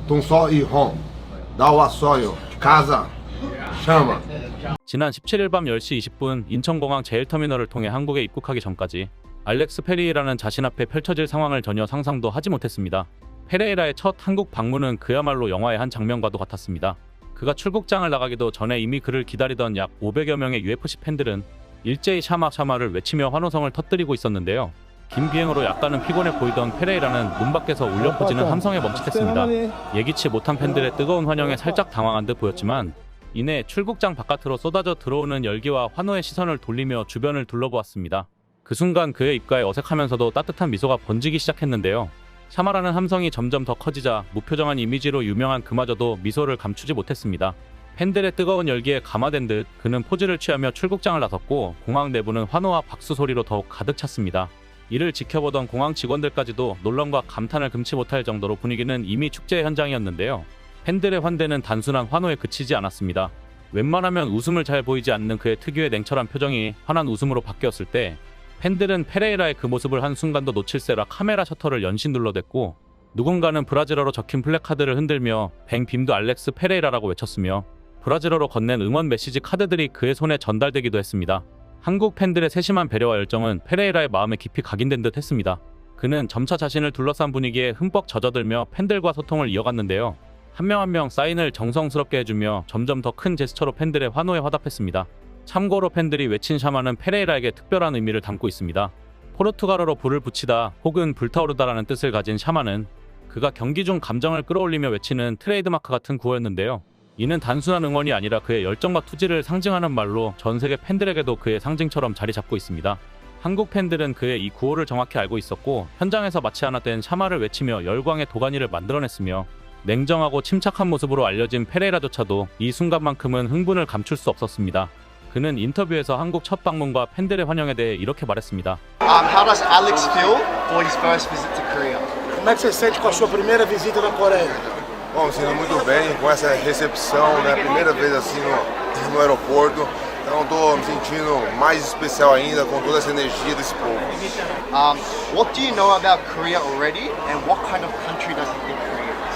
Tonsol e Rom. Dá o assoio. Casa. Chama. 지난 17일 밤 10시 20분 인천공항 제일터미널을 통해 한국에 입국하기 전까지 알렉스 페리에라는 자신 앞에 펼쳐질 상황을 전혀 상상도 하지 못했습니다. 페레이라의 첫 한국 방문은 그야말로 영화의 한 장면과도 같았습니다. 그가 출국장을 나가기도 전에 이미 그를 기다리던 약 500여 명의 UFC 팬들은 일제히 샤마샤마를 외치며 환호성을 터뜨리고 있었는데요. 긴 비행으로 약간은 피곤해 보이던 페레이라는 문 밖에서 울려 퍼지는 함성에 멈칫했습니다. 예기치 못한 팬들의 뜨거운 환영에 살짝 당황한 듯 보였지만 이내 출국장 바깥으로 쏟아져 들어오는 열기와 환호의 시선을 돌리며 주변을 둘러보았습니다. 그 순간 그의 입가에 어색하면서도 따뜻한 미소가 번지기 시작했는데요. 샤마라는 함성이 점점 더 커지자 무표정한 이미지로 유명한 그마저도 미소를 감추지 못했습니다. 팬들의 뜨거운 열기에 감화된 듯 그는 포즈를 취하며 출국장을 나섰고 공항 내부는 환호와 박수 소리로 더욱 가득 찼습니다. 이를 지켜보던 공항 직원들까지도 놀람과 감탄을 금치 못할 정도로 분위기는 이미 축제 현장이었는데요. 팬들의 환대는 단순한 환호에 그치지 않았습니다. 웬만하면 웃음을 잘 보이지 않는 그의 특유의 냉철한 표정이 환한 웃음으로 바뀌었을 때 팬들은 페레이라의 그 모습을 한순간도 놓칠세라 카메라 셔터를 연신 눌러댔고 누군가는 브라질어로 적힌 플래카드를 흔들며 뱅빔도 알렉스 페레이라라고 외쳤으며 브라질어로 건넨 응원 메시지 카드들이 그의 손에 전달되기도 했습니다. 한국 팬들의 세심한 배려와 열정은 페레이라의 마음에 깊이 각인된 듯 했습니다. 그는 점차 자신을 둘러싼 분위기에 흠뻑 젖어들며 팬들과 소통을 이어갔는데요. 한 명 한 명 사인을 정성스럽게 해주며 점점 더 큰 제스처로 팬들의 환호에 화답했습니다. 참고로 팬들이 외친 샤마는 페레이라에게 특별한 의미를 담고 있습니다. 포르투갈어로 불을 붙이다 혹은 불타오르다라는 뜻을 가진 샤마는 그가 경기 중 감정을 끌어올리며 외치는 트레이드마크 같은 구호였는데요. 이는 단순한 응원이 아니라 그의 열정과 투지를 상징하는 말로 전 세계 팬들에게도 그의 상징처럼 자리 잡고 있습니다. 한국 팬들은 그의 이 구호를 정확히 알고 있었고 현장에서 마치 하나 된 샤마를 외치며 열광의 도가니를 만들어냈으며 냉정하고 침착한 모습으로 알려진 페레이라조차도 이 순간만큼은 흥분을 감출 수 없었습니다. 그는 인터뷰에서 한국 첫 방문과 팬들의 환영에 대해 이렇게 말했습니다. How does Alex feel for his first visit to Korea? Como é que você sente com a sua primeira visita na Coreia? Bom, me sinto muito bem com essa recepção, né? Primeira vez assim no aeroporto. Então estou me sentindo mais especial ainda com toda essa energia desse povo. What do you know about Korea already, and what kind of country does he think Korea is?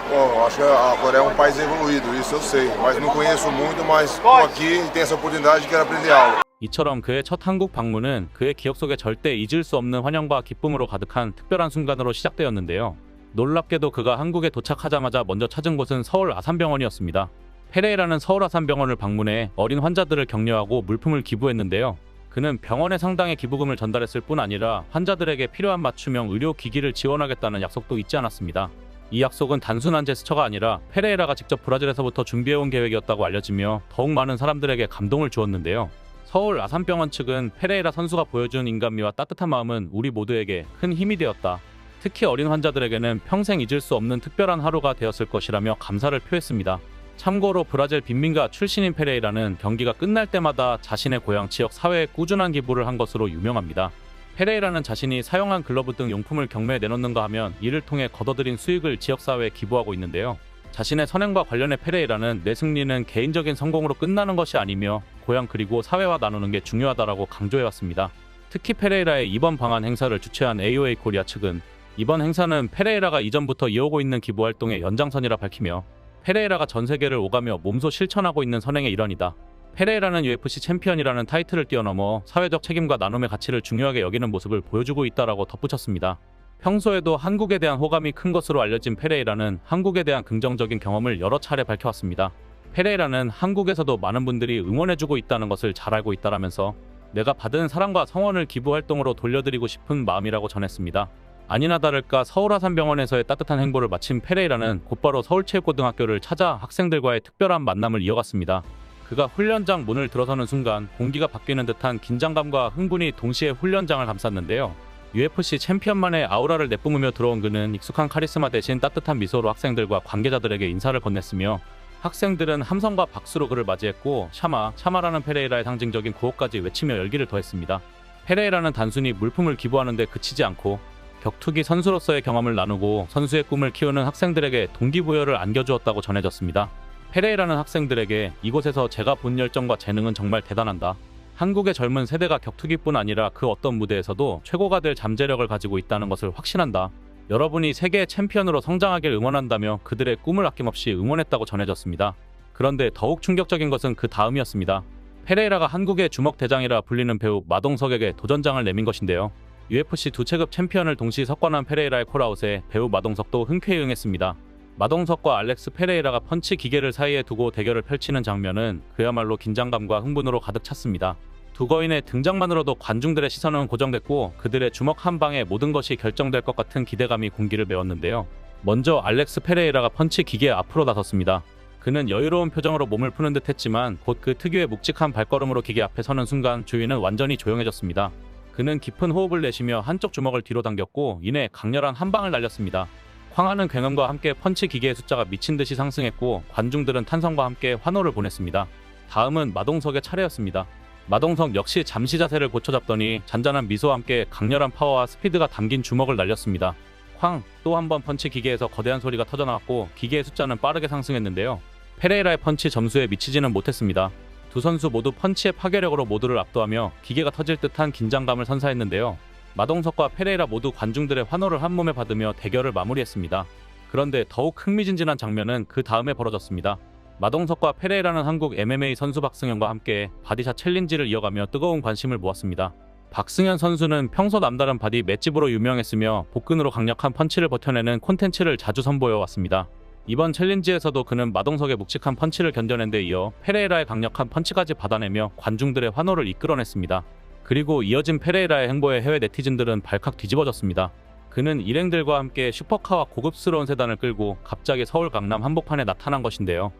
Bom, acho que a Coreia é um país evoluído, isso eu sei. Mas não conheço muito, mas estou aqui e tenho essa oportunidade e quero aprender algo. 이처럼 그의 첫 한국 방문은 그의 기억 속에 절대 잊을 수 없는 환영과 기쁨으로 가득한 특별한 순간으로 시작되었는데요. 놀랍게도 그가 한국에 도착하자마자 먼저 찾은 곳은 서울 아산병원이었습니다. 페레이라는 서울 아산병원을 방문해 어린 환자들을 격려하고 물품을 기부했는데요. 그는 병원에 상당의 기부금을 전달했을 뿐 아니라 환자들에게 필요한 맞춤형 의료기기를 지원하겠다는 약속도 잊지 않았습니다. 이 약속은 단순한 제스처가 아니라 페레이라가 직접 브라질에서부터 준비해온 계획이었다고 알려지며 더욱 많은 사람들에게 감동을 주었는데요. 서울 아산병원 측은 페레이라 선수가 보여준 인간미와 따뜻한 마음은 우리 모두에게 큰 힘이 되었다. 특히 어린 환자들에게는 평생 잊을 수 없는 특별한 하루가 되었을 것이라며 감사를 표했습니다. 참고로 브라질 빈민가 출신인 페레이라는 경기가 끝날 때마다 자신의 고향 지역 사회에 꾸준한 기부를 한 것으로 유명합니다. 페레이라는 자신이 사용한 글러브 등 용품을 경매에 내놓는가 하면 이를 통해 거둬들인 수익을 지역사회에 기부하고 있는데요. 자신의 선행과 관련해 페레이라는 내 승리는 개인적인 성공으로 끝나는 것이 아니며 고향 그리고 사회와 나누는 게 중요하다라고 강조해왔습니다. 특히 페레이라의 이번 방한 행사를 주최한 AOA 코리아 측은 이번 행사는 페레이라가 이전부터 이어오고 있는 기부 활동의 연장선이라 밝히며 페레이라가 전 세계를 오가며 몸소 실천하고 있는 선행의 일환이다. 페레이라는 UFC 챔피언이라는 타이틀을 뛰어넘어 사회적 책임과 나눔의 가치를 중요하게 여기는 모습을 보여주고 있다라고 덧붙였습니다. 평소에도 한국에 대한 호감이 큰 것으로 알려진 페레이라는 한국에 대한 긍정적인 경험을 여러 차례 밝혀왔습니다. 페레이라는 한국에서도 많은 분들이 응원해주고 있다는 것을 잘 알고 있다라면서 내가 받은 사랑과 성원을 기부 활동으로 돌려드리고 싶은 마음이라고 전했습니다. 아니나 다를까 서울 아산병원에서의 따뜻한 행보를 마친 페레이라는 곧바로 서울체육고등학교를 찾아 학생들과의 특별한 만남을 이어갔습니다. 그가 훈련장 문을 들어서는 순간 공기가 바뀌는 듯한 긴장감과 흥분이 동시에 훈련장을 감쌌는데요. UFC 챔피언만의 아우라를 내뿜으며 들어온 그는 익숙한 카리스마 대신 따뜻한 미소로 학생들과 관계자들에게 인사를 건넸으며 학생들은 함성과 박수로 그를 맞이했고 샤마라는 페레이라의 상징적인 구호까지 외치며 열기를 더했습니다. 페레이라는 단순히 물품을 기부하는 데 그치지 않고 격투기 선수로서의 경험을 나누고 선수의 꿈을 키우는 학생들에게 동기부여를 안겨주었다고 전해졌습니다. 페레이라는 학생들에게 이곳에서 제가 본 열정과 재능은 정말 대단한다. 한국의 젊은 세대가 격투기뿐 아니라 그 어떤 무대에서도 최고가 될 잠재력을 가지고 있다는 것을 확신한다. 여러분이 세계 챔피언으로 성장하길 응원한다며 그들의 꿈을 아낌없이 응원했다고 전해졌습니다. 그런데 더욱 충격적인 것은 그 다음이었습니다. 페레이라가 한국의 주먹 대장이라 불리는 배우 마동석에게 도전장을 내민 것인데요. UFC 2체급 챔피언을 동시 석권한 페레이라의 콜아웃에 배우 마동석도 흔쾌히 응했습니다. 마동석과 알렉스 페레이라가 펀치 기계를 사이에 두고 대결을 펼치는 장면은 그야말로 긴장감과 흥분으로 가득 찼습니다. 두 거인의 등장만으로도 관중들의 시선은 고정됐고 그들의 주먹 한 방에 모든 것이 결정될 것 같은 기대감이 공기를 메웠는데요. 먼저 알렉스 페레이라가 펀치 기계 앞으로 나섰습니다. 그는 여유로운 표정으로 몸을 푸는 듯 했지만 곧 그 특유의 묵직한 발걸음으로 기계 앞에 서는 순간 주위는 완전히 조용해졌습니다. 그는 깊은 호흡을 내쉬며 한쪽 주먹을 뒤로 당겼고 이내 강렬한 한 방을 날렸습니다. 황하는 굉음과 함께 펀치 기계의 숫자가 미친 듯이 상승했고 관중들은 탄성과 함께 환호를 보냈습니다. 다음은 마동석의 차례였습니다. 마동석 역시 잠시 자세를 고쳐잡더니 잔잔한 미소와 함께 강렬한 파워와 스피드가 담긴 주먹을 날렸습니다. 쾅! 또 한 번 펀치 기계에서 거대한 소리가 터져나왔고 기계의 숫자는 빠르게 상승했는데요. 페레이라의 펀치 점수에 미치지는 못했습니다. 두 선수 모두 펀치의 파괴력으로 모두를 압도하며 기계가 터질 듯한 긴장감을 선사했는데요. 마동석과 페레이라 모두 관중들의 환호를 한 몸에 받으며 대결을 마무리했습니다. 그런데 더욱 흥미진진한 장면은 그 다음에 벌어졌습니다. 마동석과 페레이라는 한국 MMA 선수 박승현과 함께 바디샷 챌린지를 이어가며 뜨거운 관심을 모았습니다. 박승현 선수는 평소 남다른 바디 맷집으로 유명했으며 복근으로 강력한 펀치를 버텨내는 콘텐츠를 자주 선보여왔습니다. 이번 챌린지에서도 그는 마동석의 묵직한 펀치를 견뎌낸 데 이어 페레이라의 강력한 펀치까지 받아내며 관중들의 환호를 이끌어냈습니다. 그리고 이어진 페레이라의 행보에 해외 네티즌들은 발칵 뒤집어졌습니다. 그는 일행들과 함께 슈퍼카와 고급스러운 세단을 끌고 갑자기 서울 강남 한복판에 나타난 것인데요.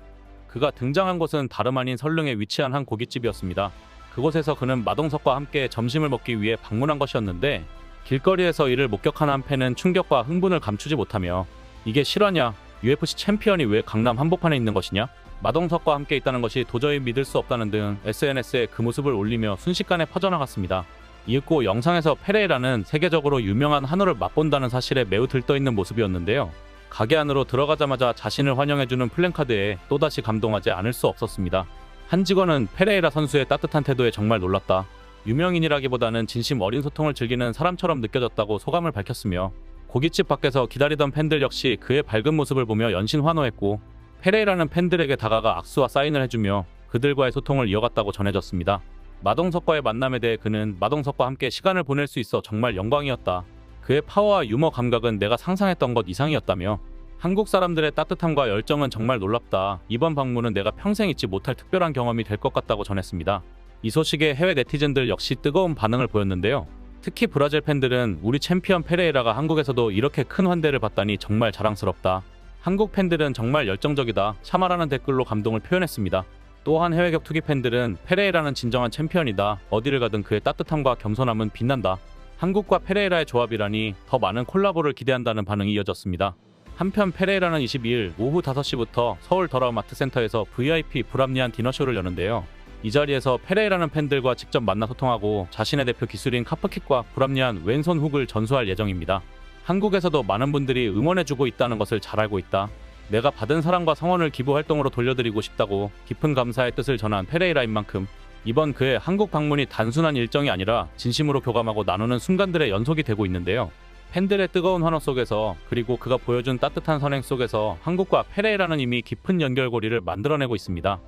그가 등장한 곳은 다름 아닌 설릉에 위치한 한 고깃집이었습니다. 그곳에서 그는 마동석과 함께 점심을 먹기 위해 방문한 것이었는데 길거리에서 이를 목격한 한 팬은 충격과 흥분을 감추지 못하며 이게 실화냐? UFC 챔피언이 왜 강남 한복판에 있는 것이냐? 마동석과 함께 있다는 것이 도저히 믿을 수 없다는 등 SNS에 그 모습을 올리며 순식간에 퍼져나갔습니다. 이윽고 영상에서 페레이라는 세계적으로 유명한 한우를 맛본다는 사실에 매우 들떠있는 모습이었는데요. 가게 안으로 들어가자마자 자신을 환영해주는 플랜카드에 또다시 감동하지 않을 수 없었습니다. 한 직원은 페레이라 선수의 따뜻한 태도에 정말 놀랐다. 유명인이라기보다는 진심 어린 소통을 즐기는 사람처럼 느껴졌다고 소감을 밝혔으며 고깃집 밖에서 기다리던 팬들 역시 그의 밝은 모습을 보며 연신 환호했고 페레이라는 팬들에게 다가가 악수와 사인을 해주며 그들과의 소통을 이어갔다고 전해졌습니다. 마동석과의 만남에 대해 그는 마동석과 함께 시간을 보낼 수 있어 정말 영광이었다. 그의 파워와 유머 감각은 내가 상상했던 것 이상이었다며 한국 사람들의 따뜻함과 열정은 정말 놀랍다. 이번 방문은 내가 평생 잊지 못할 특별한 경험이 될 것 같다고 전했습니다. 이 소식에 해외 네티즌들 역시 뜨거운 반응을 보였는데요. 특히 브라질 팬들은 우리 챔피언 페레이라가 한국에서도 이렇게 큰 환대를 받다니 정말 자랑스럽다. 한국 팬들은 정말 열정적이다. 참아라는 댓글로 감동을 표현했습니다. 또한 해외 격투기 팬들은 페레이라는 진정한 챔피언이다. 어디를 가든 그의 따뜻함과 겸손함은 빛난다. 한국과 페레이라의 조합이라니 더 많은 콜라보를 기대한다는 반응이 이어졌습니다. 한편 페레이라는 22일 오후 5시부터 서울 더라마트센터에서 VIP 불합리한 디너쇼를 여는데요. 이 자리에서 페레이라는 팬들과 직접 만나 소통하고 자신의 대표 기술인 카프킥과 불합리한 왼손 훅을 전수할 예정입니다. 한국에서도 많은 분들이 응원해주고 있다는 것을 잘 알고 있다. 내가 받은 사랑과 성원을 기부 활동으로 돌려드리고 싶다고 깊은 감사의 뜻을 전한 페레이라인 만큼 이번 그의 한국 방문이 단순한 일정이 아니라 진심으로 교감하고 나누는 순간들의 연속이 되고 있는데요. 팬들의 뜨거운 환호 속에서 그리고 그가 보여준 따뜻한 선행 속에서 한국과 페레이라는 이미 깊은 연결고리를 만들어내고 있습니다.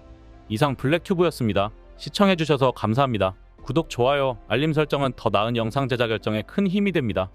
이상 블랙튜브였습니다. 시청해주셔서 감사합니다. 구독, 좋아요, 알림 설정은 더 나은 영상 제작 결정에 큰 힘이 됩니다.